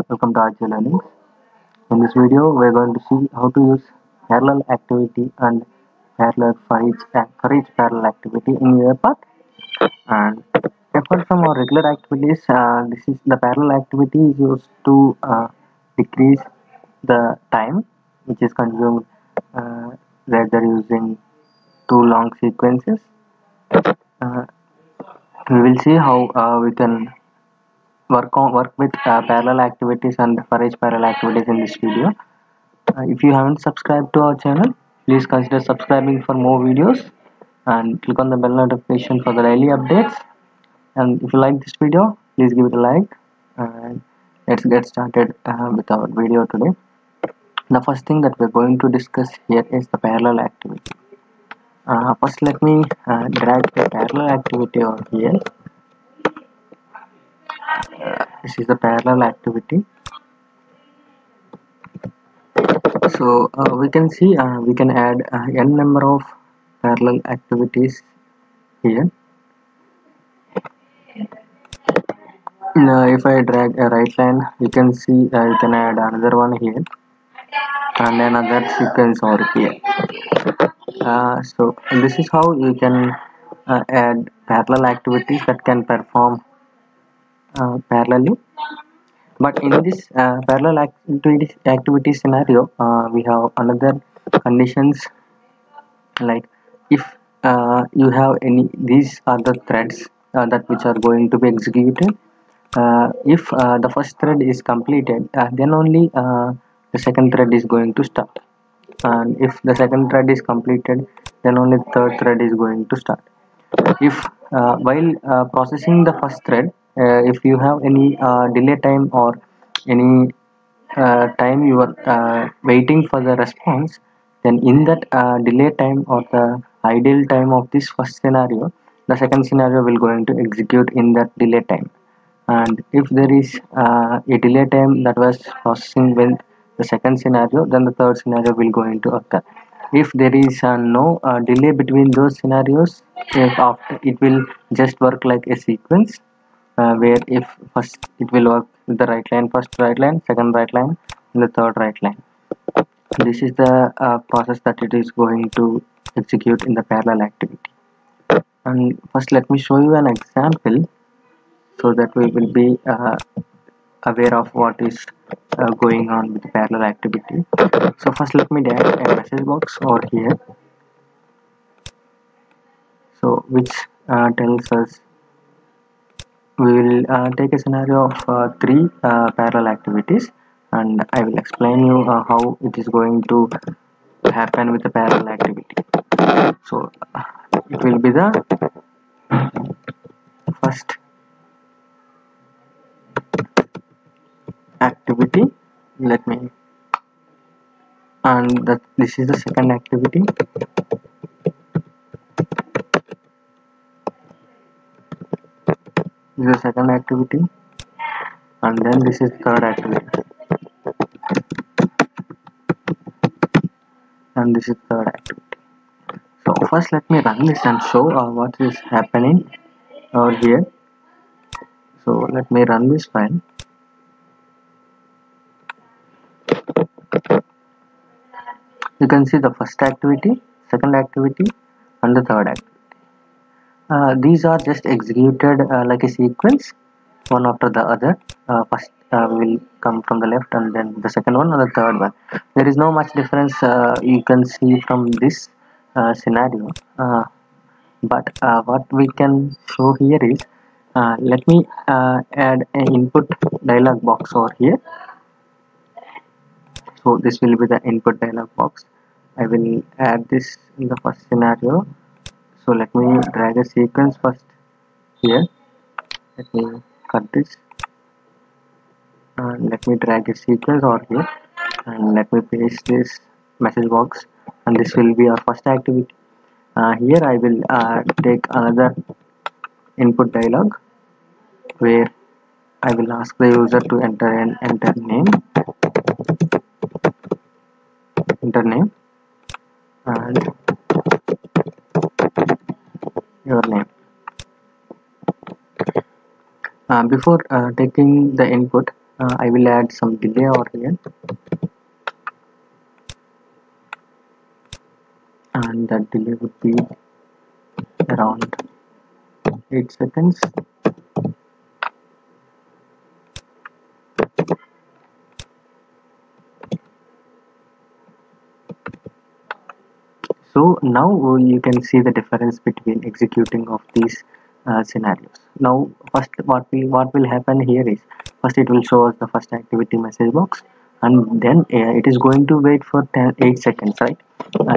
Welcome to RJ Learning. In this video, we are going to see how to use parallel activity and parallel for each parallel activity in UiPath. And apart from our regular activities, this is the parallel activity is used to decrease the time which is consumed rather using two long sequences. We will see how we can work with parallel activities and for each parallel activities in this video. If you haven't subscribed to our channel, please consider subscribing for more videos and click on the bell notification for the daily updates. And if you like this video, please give it a like. And let's get started with our video today. The first thing that we're going to discuss here is the parallel activity. First, let me drag the parallel activity over here. This is the parallel activity. So we can see we can add n number of parallel activities here. If I drag a right line, you can see you can add another one here and another sequence over here. So this is how you can add parallel activities that can perform parallelly. But in this parallel activity scenario, we have another conditions, like if you have any, these are the threads that which are going to be executed. If the first thread is completed, then only the second thread is going to start, and if the second thread is completed, then only the third thread is going to start. If while processing the first thread, if you have any delay time or any time you are waiting for the response, then in that delay time or the ideal time of this first scenario, the second scenario will going to execute in that delay time. And if there is a delay time that was processing with the second scenario, then the third scenario will going to occur. If there is no delay between those scenarios, if after, it will just work like a sequence, where if first it will work with the right line, first right line, second right line, and the third right line. This is the process that it is going to execute in the parallel activity. And first let me show you an example so that we will be aware of what is going on with the parallel activity. So first let me add a message box over here, so which tells us we will take a scenario of three parallel activities, and I will explain you how it is going to happen with the parallel activity. So it will be the first activity, let me, and this is the second activity, this is the second activity, and then this is third activity, and this is third activity. So first let me run this and show what is happening over here. So let me run this file. You can see the first activity, second activity, and the third activity. These are just executed like a sequence, one after the other. First will come from the left, and then the second one, and the third one. There is no much difference you can see from this scenario. But what we can show here is, let me add an input dialog box over here. So this will be the input dialog box. I will add this in the first scenario. So let me drag a sequence first here. Let me cut this, and let me drag a sequence over here, and let me paste this message box, and this will be our first activity. Here I will take another input dialog where I will ask the user to enter name, and your name. Before taking the input, I will add some delay over here, and that delay would be around 8 seconds. So now you can see the difference between executing of these scenarios. Now first what will happen here is, first it will show us the first activity message box, and then it is going to wait for 8 seconds, right?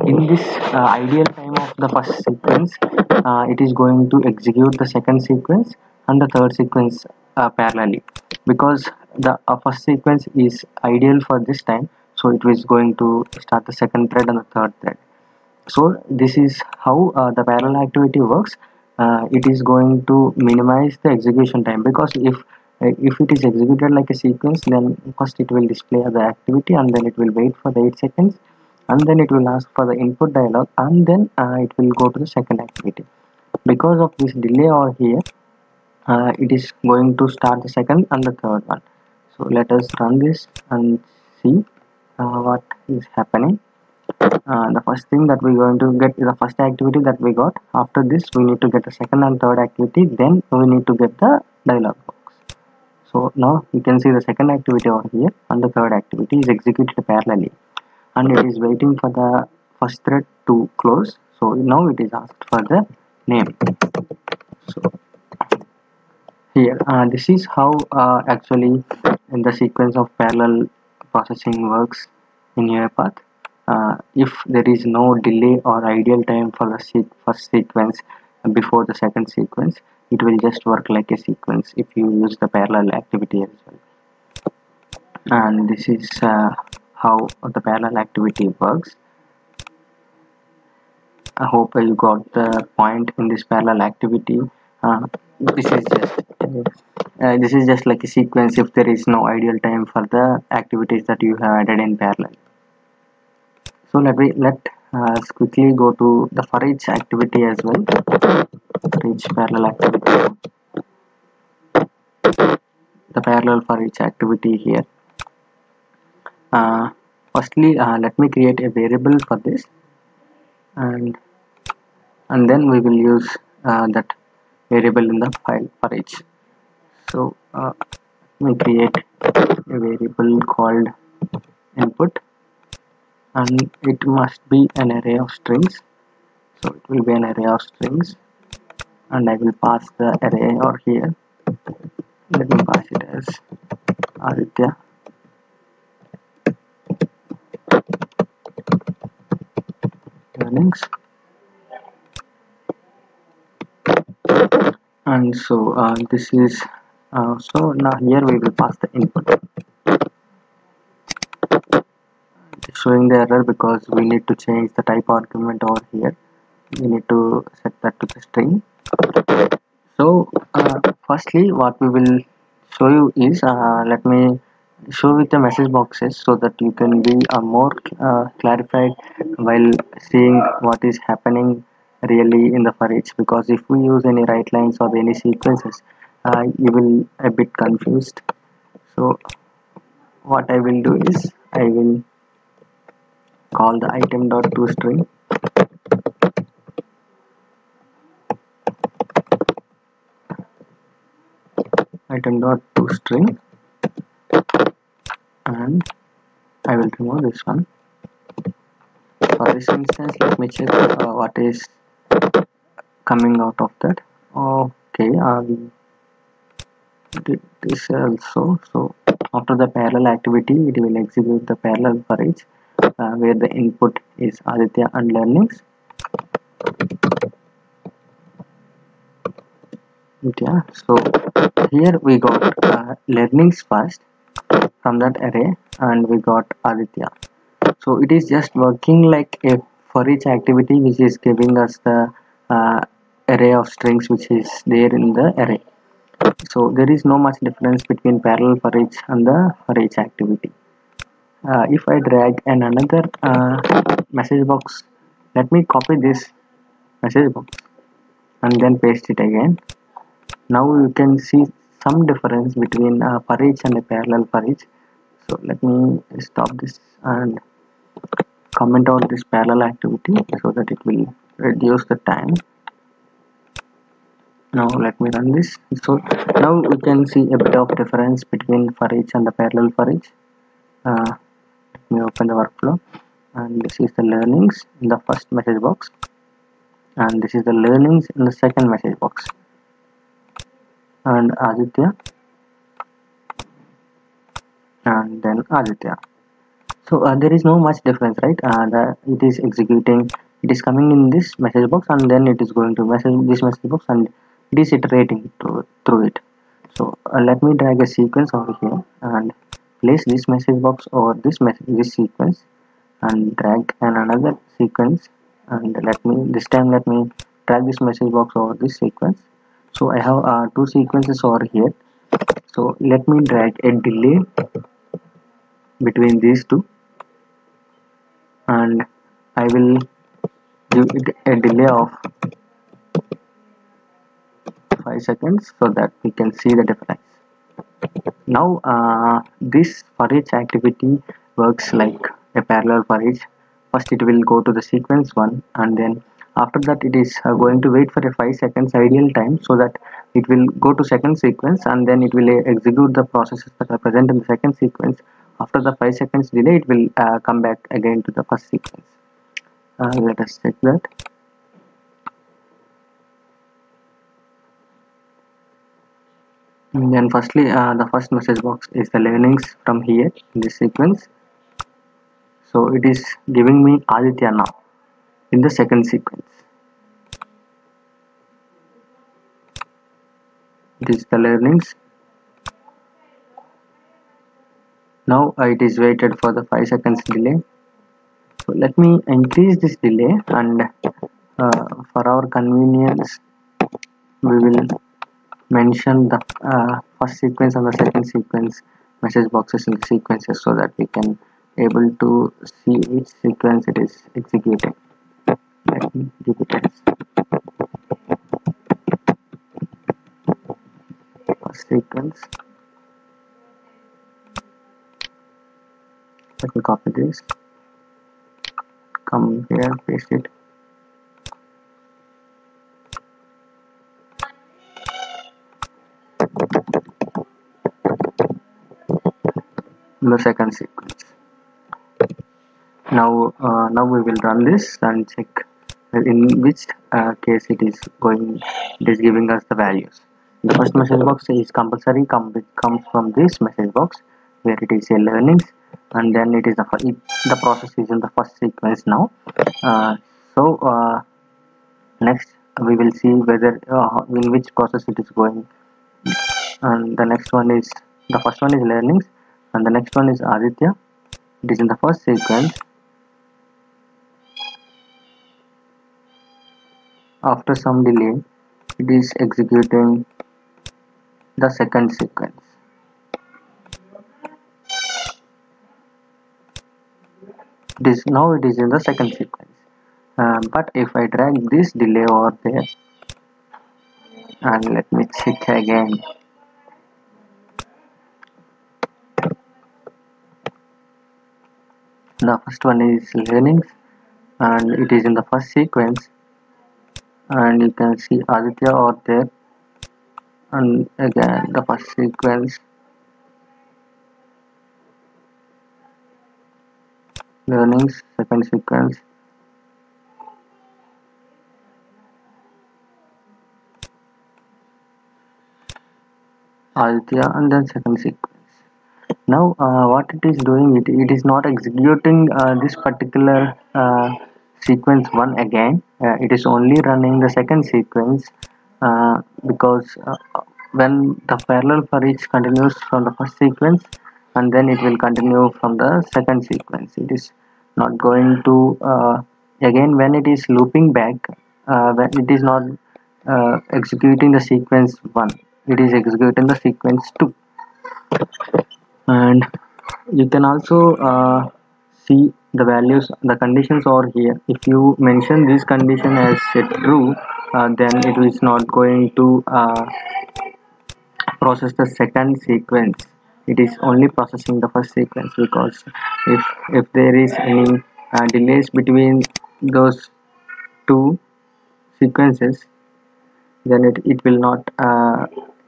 In this ideal time of the first sequence, it is going to execute the second sequence and the third sequence parallelly, because the first sequence is ideal for this time, so it is going to start the second thread and the third thread. So this is how the parallel activity works. It is going to minimize the execution time, because if it is executed like a sequence, then first it will display the activity, and then it will wait for the 8 seconds, and then it will ask for the input dialog, and then it will go to the second activity. Because of this delay over here, it is going to start the second and the third one. So let us run this and see what is happening. The first thing that we're going to get is the first activity that we got. After this, we need to get the second and third activity, then we need to get the dialog box. So now you can see the second activity over here, and the third activity is executed parallelly, and it is waiting for the first thread to close. So now it is asked for the name. So here, this is how actually in the sequence of parallel processing works in UiPath. If there is no delay or ideal time for the first sequence before the second sequence, it will just work like a sequence if you use the parallel activity as well. And this is how the parallel activity works. I hope you got the point in this parallel activity. Uh, this is just like a sequence if there is no ideal time for the activities that you have added in parallel. So let us quickly go to the for each activity as well. For each parallel activity, the parallel for each activity here. Firstly, let me create a variable for this, and then we will use that variable in the file for each. So we create a variable called input, and it must be an array of strings. So it will be an array of strings, and I will pass the array over here. Let me pass it as Aditya. Earnings. And so this is so now here we will pass the input. It's showing the error because we need to change the type argument over here. We need to set that to the string. So firstly what we will show you is, let me show with the message boxes so that you can be more clarified while seeing what is happening really in the for each, because if we use any write lines or any sequences, you will a bit confused. So what I will do is, I will call the item.toString, item.toString, and I will remove this one. For this instance, let me check what is coming out of that. Okay, we did this also. So after the parallel activity, it will execute the parallel for each, where the input is Aditya and learnings. Yeah, so here we got learnings first from that array, and we got Aditya. So it is just working like a for each activity, which is giving us the array of strings which is there in the array. So there is no much difference between parallel for each and the for each activity. If I drag another message box, let me copy this message box and then paste it again. Now you can see some difference between for each and a parallel for each. So let me stop this and comment on this parallel activity so that it will reduce the time. Now let me run this. So now we can see a bit of difference between for each and the parallel for each. Let me open the workflow, and this is the learnings in the first message box, and this is the learnings in the second message box, and Aditya, and then Aditya. So there is no much difference, right? It is executing, it is coming in this message box, and then it is going to this message box, and it is iterating through it. So let me drag a sequence over here and place this message box over this sequence, and drag another sequence, and let me drag this message box over this sequence. So I have two sequences over here. So let me drag a delay between these two, and I will give it a delay of 5 seconds so that we can see the difference. Now this for each activity works like a parallel for each. First it will go to the sequence 1, and then after that it is going to wait for a 5 seconds ideal time so that it will go to second sequence, and then it will execute the processes that are present in the second sequence. After the 5 seconds delay, it will come back again to the first sequence. Let us check that. And then firstly, the first message box is the learnings from here in this sequence. So it is giving me Aditya now in the second sequence. This is the learnings. Now it is waited for the 5 seconds delay. So let me increase this delay, and for our convenience we will mention the first sequence and the second sequence message boxes in the sequences so that we can able to see which sequence it is executing. Let me give it as first sequence. Let me copy this, come here, paste it. In the second sequence. Now we will run this and check in which case it is giving us the values. The first message box is compulsory comes from this message box where it is a learnings, and then it is the process is in the first sequence now. Next we will see whether in which process it is going, and the first one is learnings, and the next one is Aditya. It is in the first sequence. After some delay, it is executing the second sequence. Now it is in the second sequence. But if I drag this delay over there, and let me check again. The first one is learnings, and it is in the first sequence, and you can see Aditya over there, and again the first sequence, learnings, second sequence, Aditya, and then second sequence. Now what it is doing, it is not executing this particular sequence 1 again. It is only running the second sequence because when the parallel for each continues from the first sequence, and then it will continue from the second sequence. It is not going to again when it is looping back, when it is not executing the sequence 1, it is executing the sequence 2. And you can also see the values, the conditions over here. If you mention this condition as true, then it is not going to process the second sequence. It is only processing the first sequence, because if there is any delays between those two sequences, then it will not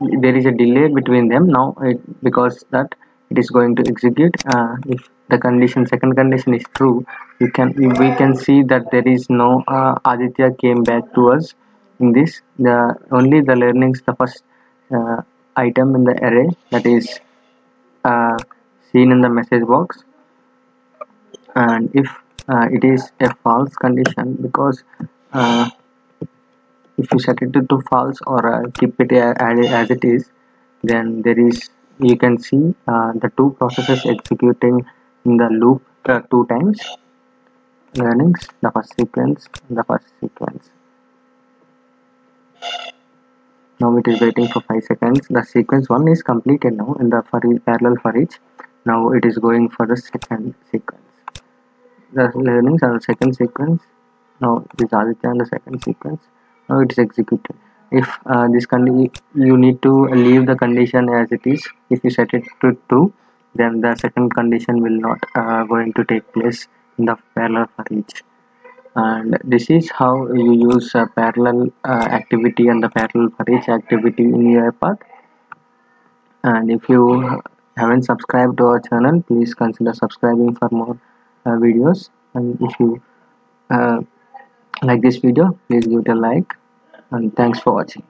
there is a delay between them now, because that it is going to execute. If the condition, second condition, is true, we can see that there is no Aditya came back to us in this. The only the learnings, the first uh, item in the array, that is uh, seen in the message box. And if it is a false condition, because uh, if you set it to false, or keep it as it is, then there is, you can see the two processes executing in the loop two times. Learnings, the first sequence, the first sequence. Now it is waiting for 5 seconds. The sequence 1 is completed now in the for each, parallel for each. Now it is going for the second sequence. The learnings are the second sequence. Now it is Aditya in the second sequence. Now it is executed. If this condition, you need to leave the condition as it is. If you set it to true, then the second condition will not going to take place in the parallel for each. And this is how you use a parallel activity and the parallel for each activity in UiPath. And if you haven't subscribed to our channel, please consider subscribing for more videos. And if you uh, like this video, please give it a like, and thanks for watching.